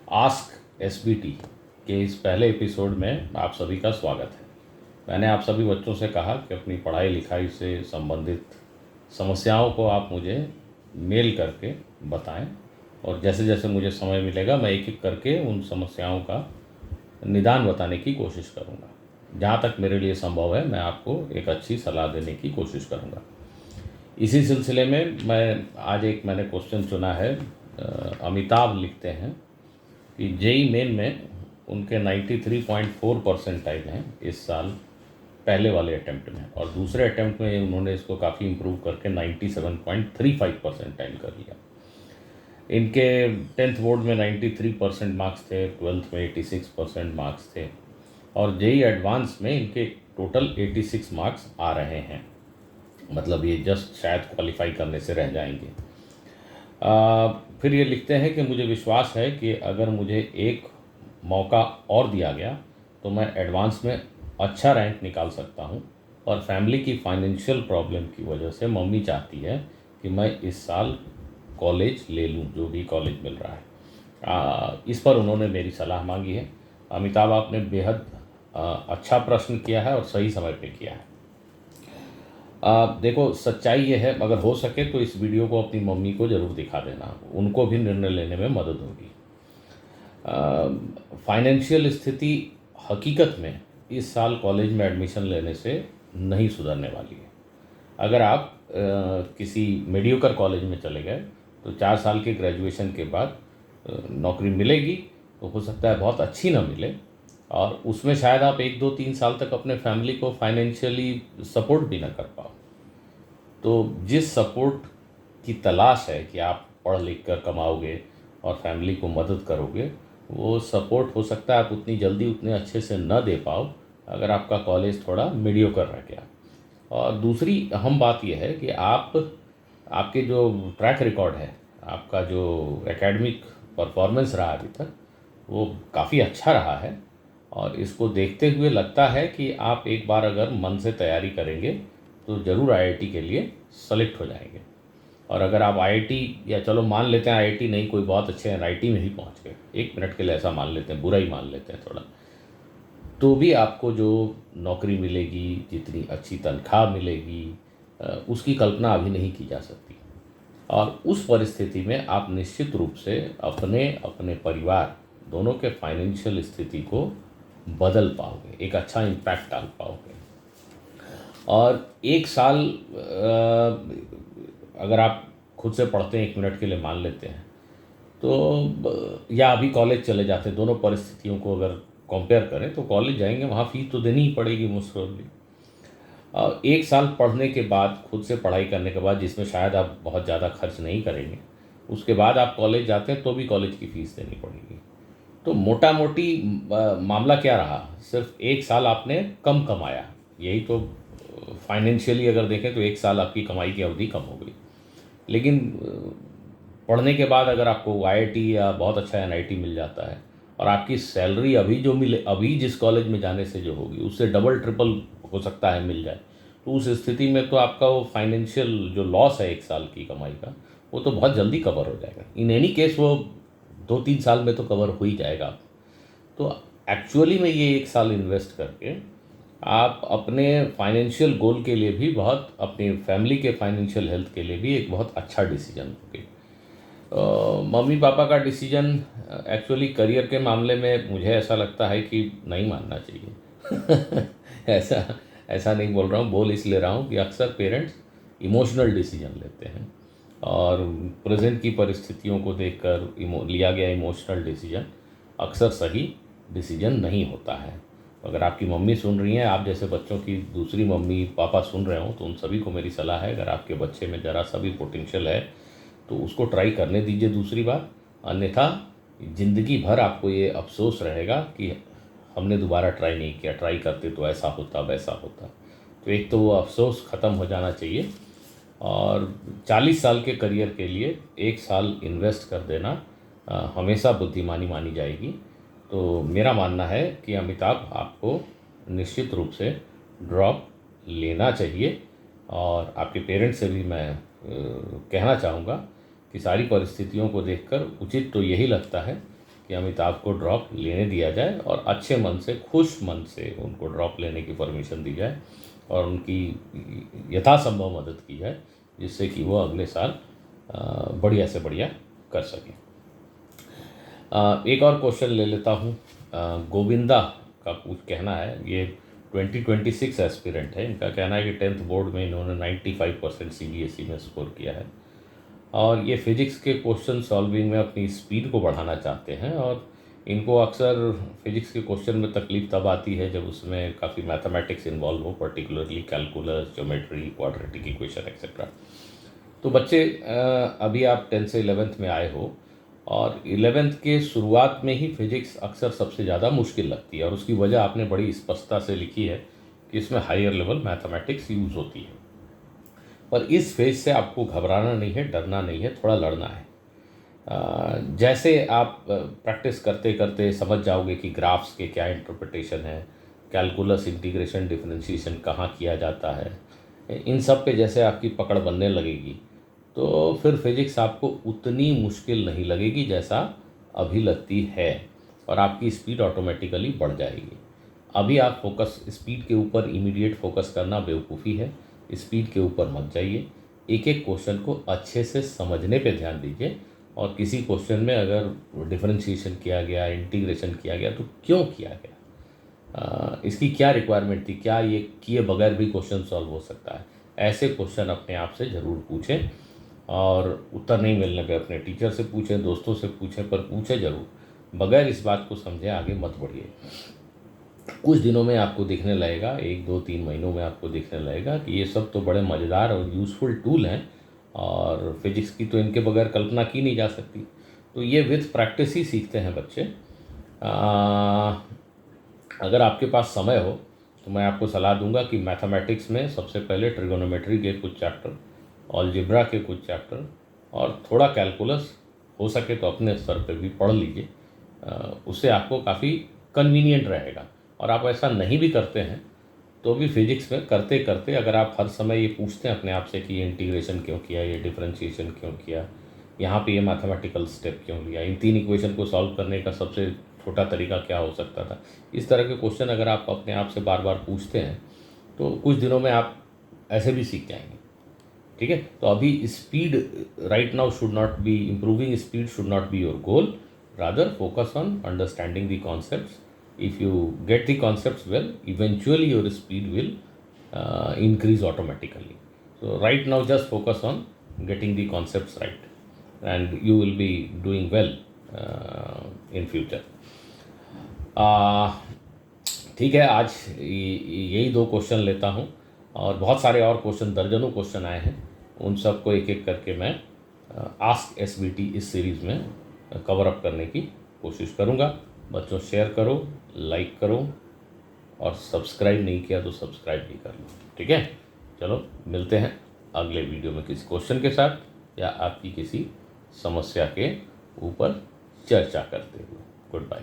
Ask SBT के इस पहले एपिसोड में आप सभी का स्वागत है। मैंने आप सभी बच्चों से कहा कि अपनी पढ़ाई लिखाई से संबंधित समस्याओं को आप मुझे मेल करके बताएं और जैसे जैसे मुझे समय मिलेगा मैं एक एक करके उन समस्याओं का निदान बताने की कोशिश करूंगा। जहाँ तक मेरे लिए संभव है मैं आपको एक अच्छी सलाह देने की कोशिश करूंगा। इसी सिलसिले में मैंने क्वेश्चन चुना है। अमिताभ लिखते हैं कि जेई मेन में उनके 93.4 परसेंटाइल हैं इस साल पहले वाले अटेम्प्ट में, और दूसरे अटेम्प्ट में उन्होंने इसको काफ़ी इम्प्रूव करके 97.35 परसेंटाइल कर लिया। इनके 10th बोर्ड में 93% मार्क्स थे, 12th में 86% मार्क्स थे, और जेई एडवांस में इनके टोटल 86 मार्क्स आ रहे हैं। मतलब ये जस्ट शायद क्वालिफाई करने से रह जाएंगे। फिर ये लिखते हैं कि मुझे विश्वास है कि अगर मुझे एक मौका और दिया गया तो मैं एडवांस में अच्छा रैंक निकाल सकता हूँ, और फैमिली की फाइनेंशियल प्रॉब्लम की वजह से मम्मी चाहती है कि मैं इस साल कॉलेज ले लूँ, जो भी कॉलेज मिल रहा है। इस पर उन्होंने मेरी सलाह मांगी है। अमिताभ, आपने बेहद अच्छा प्रश्न किया है और सही समय पे किया है। देखो, सच्चाई ये है, अगर हो सके तो इस वीडियो को अपनी मम्मी को ज़रूर दिखा देना, उनको भी निर्णय लेने में मदद होगी। फाइनेंशियल स्थिति हकीकत में इस साल कॉलेज में एडमिशन लेने से नहीं सुधरने वाली है। अगर आप किसी मीडियोकर कॉलेज में चले गए तो 4 साल के ग्रेजुएशन के बाद नौकरी मिलेगी, तो हो सकता है बहुत अच्छी ना मिले, और उसमें शायद आप 1 2 3 साल तक अपने फैमिली को फाइनेंशियली सपोर्ट भी ना कर पाओ। तो जिस सपोर्ट की तलाश है कि आप पढ़ लिख कर कमाओगे और फैमिली को मदद करोगे, वो सपोर्ट हो सकता है आप उतनी जल्दी उतने अच्छे से न दे पाओ अगर आपका कॉलेज थोड़ा मीडियोकर रह गया। और दूसरी अहम बात यह है कि आपके जो ट्रैक रिकॉर्ड है, आपका जो एकेडमिक परफॉर्मेंस रहा अभी तक, वो काफ़ी अच्छा रहा है, और इसको देखते हुए लगता है कि आप एक बार अगर मन से तैयारी करेंगे तो ज़रूर आईआईटी के लिए सेलेक्ट हो जाएंगे। और अगर आप आईआईटी, या चलो मान लेते हैं आईआईटी नहीं, कोई बहुत अच्छे एनआईटी में ही पहुंच गए, 1 मिनट के लिए ऐसा मान लेते हैं, बुरा ही मान लेते हैं थोड़ा, तो भी आपको जो नौकरी मिलेगी, जितनी अच्छी तनख्वाह मिलेगी, उसकी कल्पना अभी नहीं की जा सकती। और उस परिस्थिति में आप निश्चित रूप से अपने अपने परिवार दोनों के फाइनेंशियल स्थिति को बदल पाओगे, एक अच्छा इम्पैक्ट डाल पाओगे। और 1 साल अगर आप खुद से पढ़ते हैं, 1 मिनट के लिए मान लेते हैं, तो या अभी कॉलेज चले जाते हैं, दोनों परिस्थितियों को अगर कंपेयर करें तो कॉलेज जाएंगे, वहाँ फीस तो देनी ही पड़ेगी मोस्ट प्रोबेबली। 1 साल पढ़ने के बाद, खुद से पढ़ाई करने के बाद, जिसमें शायद आप बहुत ज़्यादा खर्च नहीं करेंगे, उसके बाद आप कॉलेज जाते हैं तो भी कॉलेज की फ़ीस देनी पड़ेगी। तो मोटा मोटी मामला क्या रहा, सिर्फ 1 साल आपने कम कमाया, यही तो। फाइनेंशियली अगर देखें तो 1 साल आपकी कमाई की अवधि कम हो गई। लेकिन पढ़ने के बाद अगर आपको आईआईटी या बहुत अच्छा एनआईटी मिल जाता है, और आपकी सैलरी अभी जो मिले, अभी जिस कॉलेज में जाने से जो होगी उससे डबल ट्रिपल हो सकता है मिल जाए, तो उस स्थिति में तो आपका वो फाइनेंशियल जो लॉस है 1 साल की कमाई का, वो तो बहुत जल्दी कवर हो जाएगा। इन एनी केस वो 2 3 साल में तो कवर हो ही जाएगा। तो एक्चुअली में ये 1 साल इन्वेस्ट करके आप अपने फाइनेंशियल गोल के लिए भी, बहुत अपनी फैमिली के फाइनेंशियल हेल्थ के लिए भी एक बहुत अच्छा डिसीजन होगी। मम्मी पापा का डिसीजन एक्चुअली करियर के मामले में मुझे ऐसा लगता है कि नहीं मानना चाहिए। ऐसा ऐसा नहीं बोल रहा हूँ, बोल इसलिए रहा हूँ कि अक्सर पेरेंट्स इमोशनल डिसीजन लेते हैं, और प्रेजेंट की परिस्थितियों को देखकर लिया गया इमोशनल डिसीजन अक्सर सही डिसीजन नहीं होता है। अगर आपकी मम्मी सुन रही हैं, आप जैसे बच्चों की दूसरी मम्मी पापा सुन रहे हो, तो उन सभी को मेरी सलाह है, अगर आपके बच्चे में ज़रा सा भी पोटेंशियल है तो उसको ट्राई करने दीजिए दूसरी बार। अन्यथा ज़िंदगी भर आपको ये अफसोस रहेगा कि हमने दोबारा ट्राई नहीं किया, ट्राई करते तो ऐसा होता वैसा होता। तो एक तो वो अफसोस ख़त्म हो जाना चाहिए, और 40 साल के करियर के लिए 1 साल इन्वेस्ट कर देना हमेशा बुद्धिमानी मानी जाएगी। तो मेरा मानना है कि अमिताभ, आपको निश्चित रूप से ड्रॉप लेना चाहिए, और आपके पेरेंट्स से भी मैं कहना चाहूँगा कि सारी परिस्थितियों को देखकर उचित तो यही लगता है कि अमिताभ को ड्रॉप लेने दिया जाए और अच्छे मन से, खुश मन से उनको ड्रॉप लेने की परमिशन दी जाए और उनकी यथासंभव मदद की जाए, जिससे कि वो अगले साल बढ़िया से बढ़िया कर सकें। एक और क्वेश्चन ले लेता हूँ। गोविंदा का कुछ कहना है, ये 2026 एस्पिरेंट है। इनका कहना है कि 10th बोर्ड में इन्होंने 95% सीबीएसई में स्कोर किया है और ये फिजिक्स के क्वेश्चन सॉल्विंग में अपनी स्पीड को बढ़ाना चाहते हैं और इनको अक्सर फिजिक्स के क्वेश्चन में तकलीफ तब आती है जब उसमें काफ़ी मैथमेटिक्स इन्वॉल्व हो, particularly calculus, geometry, quadratic equation etcetera. तो बच्चे, अभी आप 10th से 11th में आए हो और 11th के शुरुआत में ही फिजिक्स अक्सर सबसे ज़्यादा मुश्किल लगती है और उसकी वजह आपने बड़ी स्पष्टता से लिखी है कि इसमें हायर लेवल मैथमेटिक्स यूज़ होती है। पर इस फेज से आपको घबराना नहीं है, डरना नहीं है, थोड़ा लड़ना है। जैसे आप प्रैक्टिस करते करते समझ जाओगे कि ग्राफ्स के क्या इंटरप्रिटेशन है, कैलकुलस, इंटीग्रेशन, डिफरेंशिएशन कहाँ किया जाता है, इन सब पे जैसे आपकी पकड़ बनने लगेगी तो फिर फिजिक्स आपको उतनी मुश्किल नहीं लगेगी जैसा अभी लगती है और आपकी स्पीड ऑटोमेटिकली बढ़ जाएगी। अभी आप फोकस स्पीड के ऊपर इमीडिएट फोकस करना बेवकूफ़ी है। स्पीड के ऊपर मत जाइए, एक एक क्वेश्चन को अच्छे से समझने पे ध्यान दीजिए और किसी क्वेश्चन में अगर डिफरेंशिएशन किया गया, इंटीग्रेशन किया गया तो क्यों किया गया, इसकी क्या रिक्वायरमेंट थी, क्या ये किए बगैर भी क्वेश्चन सॉल्व हो सकता है, ऐसे क्वेश्चन अपने आप से ज़रूर पूछें और उत्तर नहीं मिलने पे अपने टीचर से पूछें, दोस्तों से पूछें, पर पूछें ज़रूर। बगैर इस बात को समझे आगे मत बढ़िए। कुछ दिनों में आपको दिखने लगेगा, 1-2-3 महीनों में आपको दिखने लगेगा कि ये सब तो बड़े मज़ेदार और यूज़फुल टूल हैं और फिजिक्स की तो इनके बगैर कल्पना की नहीं जा सकती। तो ये विथ प्रैक्टिस ही सीखते हैं बच्चे। अगर आपके पास समय हो तो मैं आपको सलाह दूंगा कि मैथमेटिक्स में सबसे पहले ट्रिगोनोमेट्री के कुछ चैप्टर, अलजेब्रा के कुछ चैप्टर और थोड़ा कैलकुलस हो सके तो अपने स्तर पे भी पढ़ लीजिए। उससे आपको काफ़ी कन्वीनियंट रहेगा। और आप ऐसा नहीं भी करते हैं तो भी फिजिक्स में करते करते अगर आप हर समय ये पूछते हैं अपने आप से कि ये इंटीग्रेशन क्यों किया, ये डिफरेंशिएशन क्यों किया, यहाँ पे ये मैथमेटिकल स्टेप क्यों लिया, इन 3 इक्वेशन को सॉल्व करने का सबसे छोटा तरीका क्या हो सकता था, इस तरह के क्वेश्चन अगर आप अपने आप से बार बार पूछते हैं तो कुछ दिनों में आप ऐसे भी सीख जाएंगे। ठीक है, तो अभी speed right now should not be, improving speed should not be your goal, rather focus on understanding the concepts. If you get the concepts well, eventually your speed will increase automatically. So right now just focus on getting the concepts right and you will be doing well in future. ठीक है, आज यही 2 question लेता हूँ और बहुत सारे और क्वेश्चन, दर्जनों क्वेश्चन आए हैं, उन सब को एक एक करके मैं आस्क एसबीटी इस सीरीज़ में कवर अप करने की कोशिश करूँगा। बच्चों, शेयर करो, लाइक करो और सब्सक्राइब नहीं किया तो सब्सक्राइब भी कर लो। ठीक है, चलो मिलते हैं अगले वीडियो में किसी क्वेश्चन के साथ या आपकी किसी समस्या के ऊपर चर्चा करते हुए। Good bye.